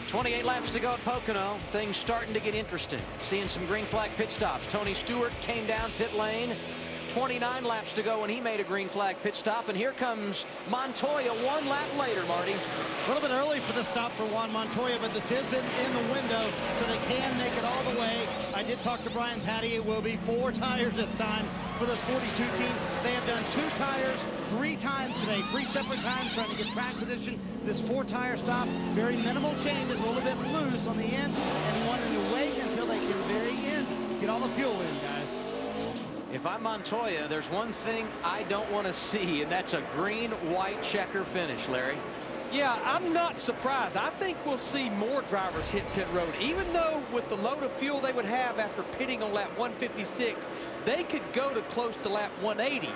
28 laps to go at Pocono. Things starting to get interesting. Seeing some green flag pit stops. Tony Stewart came down pit lane. 29 laps to go when he made a green flag pit stop. And here comes Montoya 1 lap later, Marty. A little bit early for the stop for Juan Montoya, but this is in the window, so they can make it all the way. I did talk to Brian Patty. It will be 4 tires this time for this 42 team. They have done 2 tires 3 times today, 3 separate times trying to get track position. This 4-tire stop, very minimal changes, a little bit loose on the end, and wanting to wait until they can very end get all the fuel in, guys. If I'm Montoya, there's one thing I don't want to see, and that's a green-white checker finish, Larry. Yeah, I'm not surprised. I think we'll see more drivers hit pit road. Even though with the load of fuel they would have after pitting on lap 156, they could go to close to lap 180.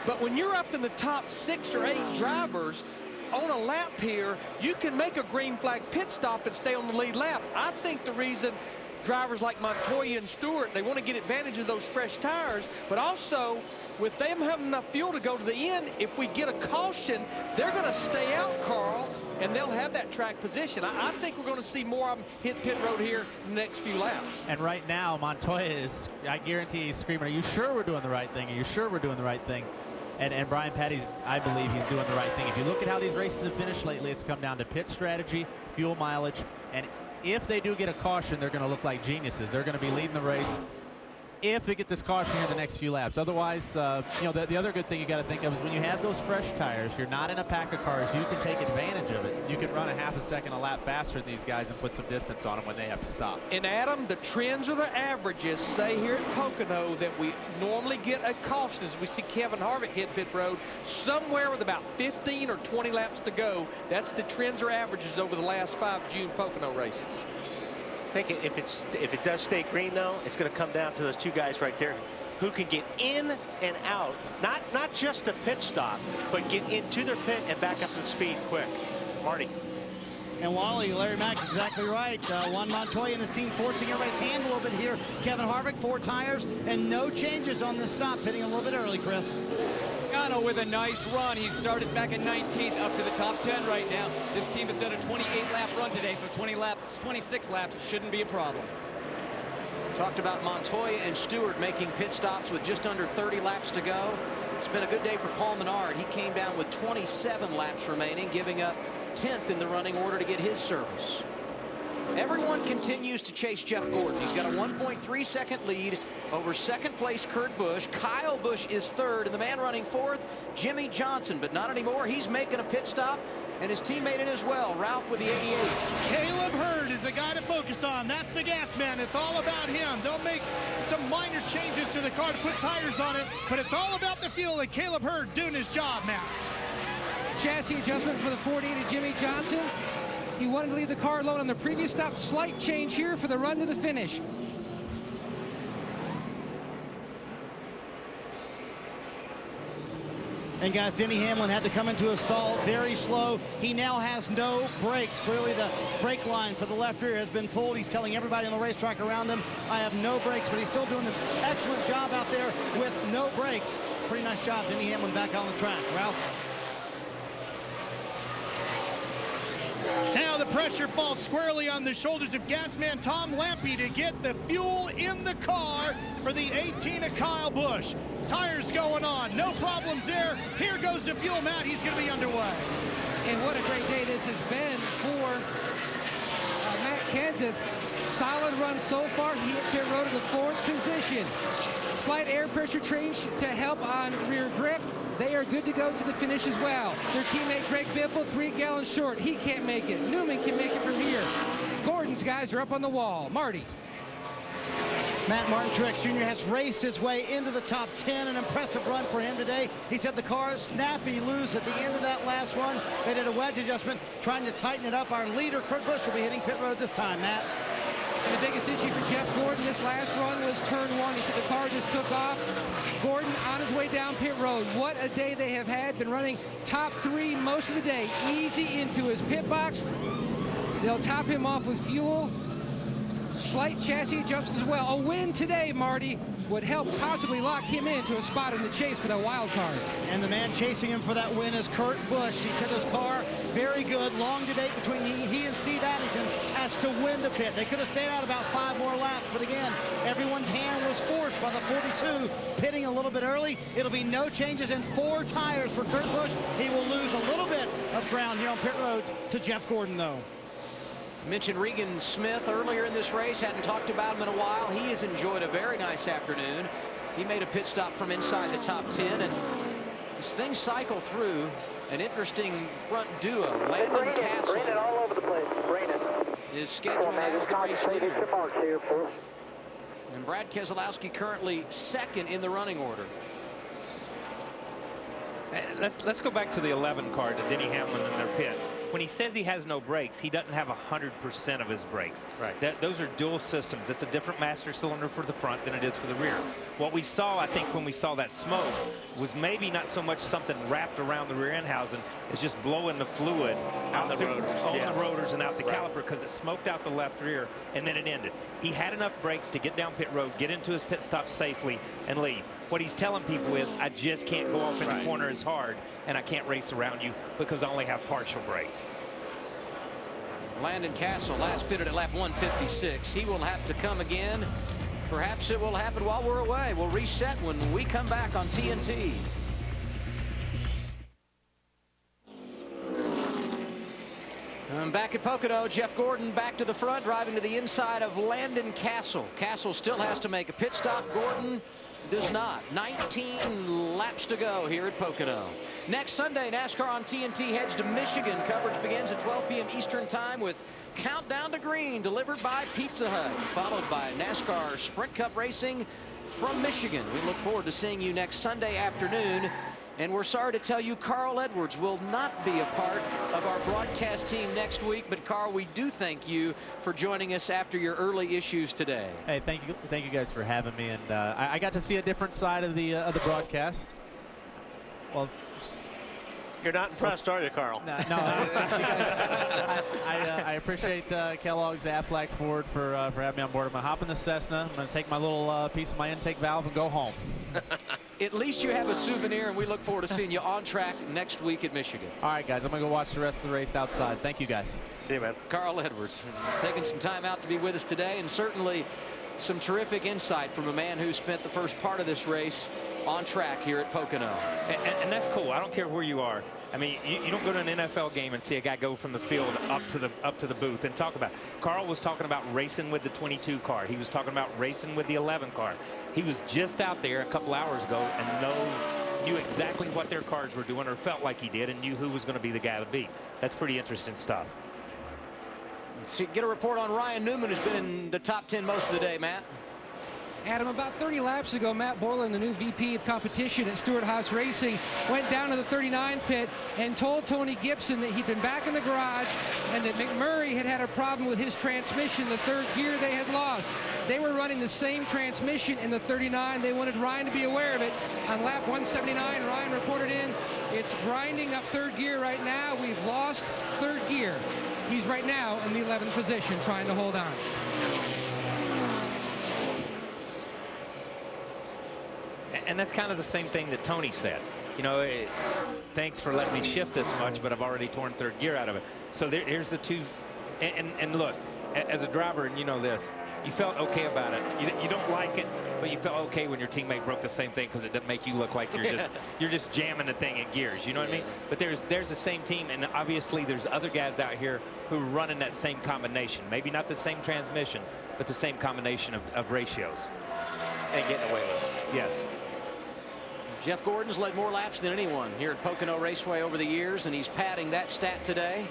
But when you're up in the top 6 or 8 drivers on a lap here, you can make a green flag pit stop and stay on the lead lap. I think the reason drivers like Montoya and Stewart, they want to get advantage of those fresh tires, but also with them having enough fuel to go to the end, if we get a caution, they're going to stay out, Carl, and they'll have that track position. I think we're going to see more of them hit pit road here in the next few laps. And right now, Montoya is, I guarantee he's screaming, are you sure we're doing the right thing? Are you sure we're doing the right thing? And Brian Patty's, I believe he's doing the right thing. If you look at how these races have finished lately, it's come down to pit strategy, fuel mileage, and if they do get a caution, they're going to look like geniuses. They're going to be leading the race if they get this caution here in the next few laps. Otherwise, you know, the other good thing you got to think of is when you have those fresh tires, you're not in a pack of cars, you can take advantage of it. You can run a half a second a lap faster than these guys and put some distance on them when they have to stop. And Adam, the trends or the averages say here at Pocono that we normally get a caution as we see Kevin Harvick hit pit road somewhere with about 15 or 20 laps to go. That's the trends or averages over the last 5 June Pocono races. I think if it does stay green, though, it's going to come down to those 2 guys right there who can get in and out, not just a pit stop, but get into their pit and back up to speed quick. Marty. And Wally, Larry Mack's exactly right. Juan Montoya and his team forcing everybody's hand a little bit here. Kevin Harvick, 4 tires, and no changes on this stop, hitting a little bit early, Chris. Pocono with a nice run. He started back at 19th, up to the top 10 right now. This team has done a 28-lap run today, so 26 laps shouldn't be a problem. Talked about Montoya and Stewart making pit stops with just under 30 laps to go. It's been a good day for Paul Menard. He came down with 27 laps remaining, giving up 10th in the running order to get his service. Everyone continues to chase Jeff Gordon. He's got a 1.3-second lead over second place Kurt Busch. Kyle Busch is third, and the man running fourth, Jimmy Johnson, but not anymore. He's making a pit stop, and his teammate in as well, Ralph with the 88. Caleb Hurd is the guy to focus on. That's the gas man. It's all about him. They'll make some minor changes to the car to put tires on it, but it's all about the fuel, and Caleb Hurd doing his job now. Chassis adjustment for the 40 to Jimmy Johnson. He wanted to leave the car alone on the previous stop. Slight change here for the run to the finish. And guys, Denny Hamlin had to come into a stall very slow. He now has no brakes. Clearly the brake line for the left rear has been pulled. He's telling everybody on the racetrack around him, I have no brakes, but he's still doing an excellent job out there with no brakes. Pretty nice job, Denny Hamlin back on the track. Ralph? Now the pressure falls squarely on the shoulders of gasman Tom Lampy to get the fuel in the car for the 18 of Kyle Busch. Tires going on, no problems there. Here goes the fuel, Matt. He's going to be underway. And what a great day this has been for Matt Kenseth. Solid run so far. He hit pit road in the 4th position. Slight air pressure change to help on rear grip. They are good to go to the finish as well. Their teammate Greg Biffle, 3 gallons short. He can't make it. Newman can make it from here. Gordon's guys are up on the wall. Marty. Matt Martin Truex Jr. has raced his way into the top 10. An impressive run for him today. He said the car snappy loose at the end of that last run. They did a wedge adjustment, trying to tighten it up. Our leader, Kurt Busch, will be hitting pit road this time, Matt. And the biggest issue for Jeff Gordon this last run was turn 1. He said the car just took off. Gordon on his way down pit road. What a day they have had. Been running top 3 most of the day. Easy into his pit box. They'll top him off with fuel. Slight chassis adjustments as well. A win today, Marty, would help possibly lock him into a spot in the chase for that wild card. And the man chasing him for that win is Kurt Busch. He said his car very good. Long debate between he and Steve Addington as to when to pit. They could have stayed out about 5 more laps, but again, everyone's hand was forced by the 42 pitting a little bit early. It'll be no changes in 4 tires for Kurt Busch. He will lose a little bit of ground here on pit road to Jeff Gordon, though. Mentioned Regan Smith earlier in this race. Hadn't talked about him in a while. He has enjoyed a very nice afternoon. He made a pit stop from inside the top 10, and as things cycle through, an interesting front duo. Landon Castle all over the place. is scheduled as the race leader. And Brad Keselowski currently second in the running order. Let's go back to the 11 car to Denny Hamlin in their pit. When he says he has no brakes, he doesn't have 100% of his brakes. Right. Those are dual systems. It's a different master cylinder for the front than it is for the rear. What we saw, I think, when we saw that smoke was maybe not so much something wrapped around the rear end housing, it's just blowing the fluid On the rotors. on Yeah. the rotors and out the caliper, because it smoked out the left rear and then it ended. He had enough brakes to get down pit road, get into his pit stop safely, and leave. What he's telling people is, I just can't go off in the corner as hard, and I can't race around you because I only have partial brakes. Landon Castle last pitted at lap 156. He will have to come again. Perhaps it will happen while we're away. We'll reset when we come back on TNT. Back at Pocono, Jeff Gordon back to the front, driving to the inside of Landon Castle. Castle still has to make a pit stop. Gordon does not. 19 laps to go here at Pocono. Next Sunday, NASCAR on TNT heads to Michigan. Coverage begins at 12 p.m. Eastern time with Countdown to Green delivered by Pizza Hut, followed by NASCAR Sprint Cup Racing from Michigan. We look forward to seeing you next Sunday afternoon. And we're sorry to tell you Carl Edwards will not be a part of our broadcast team next week. But Carl, we do thank you for joining us after your early issues today. Hey, thank you guys for having me. And I got to see a different side of the broadcast. Well, you're not impressed, are you, Carl? No, I appreciate Kellogg's Aflac Ford for having me on board. I'm going to hop in the Cessna. I'm going to take my little piece of my intake valve and go home. At least you have a souvenir, and we look forward to seeing you on track next week at Michigan. All right, guys, I'm going to go watch the rest of the race outside. Thank you, guys. See you, man. Carl Edwards taking some time out to be with us today, and certainly some terrific insight from a man who spent the first part of this race on track here at Pocono. And that's cool. I don't care where you are. I mean, you don't go to an NFL game and see a guy go from the field up to the booth and talk about it. Carl was talking about racing with the 22 car. He was talking about racing with the 11 car. He was just out there a couple hours ago and knew exactly what their cars were doing, or felt like he did, and knew who was going to be the guy to beat. That's pretty interesting stuff. So get a report on Ryan Newman, who's been in the top 10 most of the day, Matt. Adam, about 30 laps ago, Matt Borland, the new VP of competition at Stewart Haas Racing, went down to the 39 pit and told Tony Gibson that he'd been back in the garage and that McMurray had a problem with his transmission, the third gear they had lost. They were running the same transmission in the 39. They wanted Ryan to be aware of it. On lap 179, Ryan reported in, it's grinding up third gear right now. We've lost third gear. He's right now in the 11th position trying to hold on. And that's kind of the same thing that Tony said. You know, thanks for letting me shift this much, but I've already torn third gear out of it. So here's the two. And look, as a driver, and you know this, you felt okay about it. You don't like it, but you felt okay when your teammate broke the same thing, because it doesn't make you look like you're just jamming the thing in gears. You know what I mean? But there's the same team, and obviously there's other guys out here who are running that same combination. Maybe not the same transmission, but the same combination of ratios. And getting away with it. Yes. Jeff Gordon's led more laps than anyone here at Pocono Raceway over the years, and he's padding that stat today.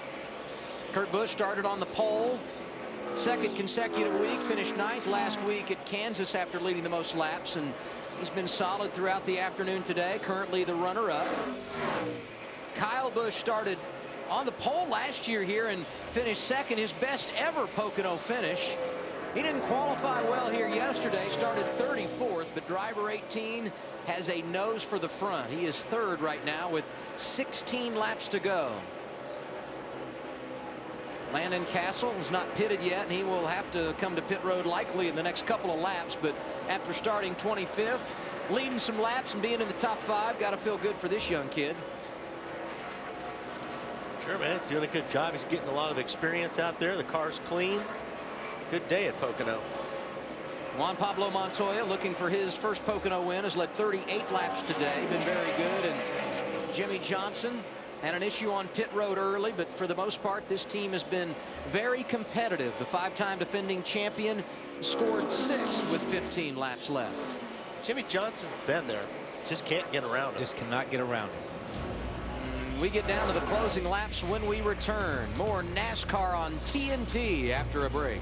Kurt Busch started on the pole, second consecutive week, finished 9th last week at Kansas after leading the most laps, and he's been solid throughout the afternoon today, currently the runner-up. Kyle Busch started on the pole last year here and finished second, his best ever Pocono finish. He didn't qualify well here yesterday, started 34th, but driver 18 has a nose for the front. He is third right now with 16 laps to go. Landon Castle is not pitted yet, and he will have to come to pit road likely in the next couple of laps. But after starting 25th, leading some laps and being in the top 5, got to feel good for this young kid. Sure, man, doing a good job. He's getting a lot of experience out there. The car's clean. Good day at Pocono. Juan Pablo Montoya looking for his first Pocono win, has led 38 laps today, been very good. And Jimmy Johnson had an issue on pit road early, but for the most part this team has been very competitive. The 5-time defending champion scored 6 with 15 laps left. Jimmy Johnson's been there, just can't get around him. Just cannot get around him. We get down to the closing laps when we return. More NASCAR on TNT after a break.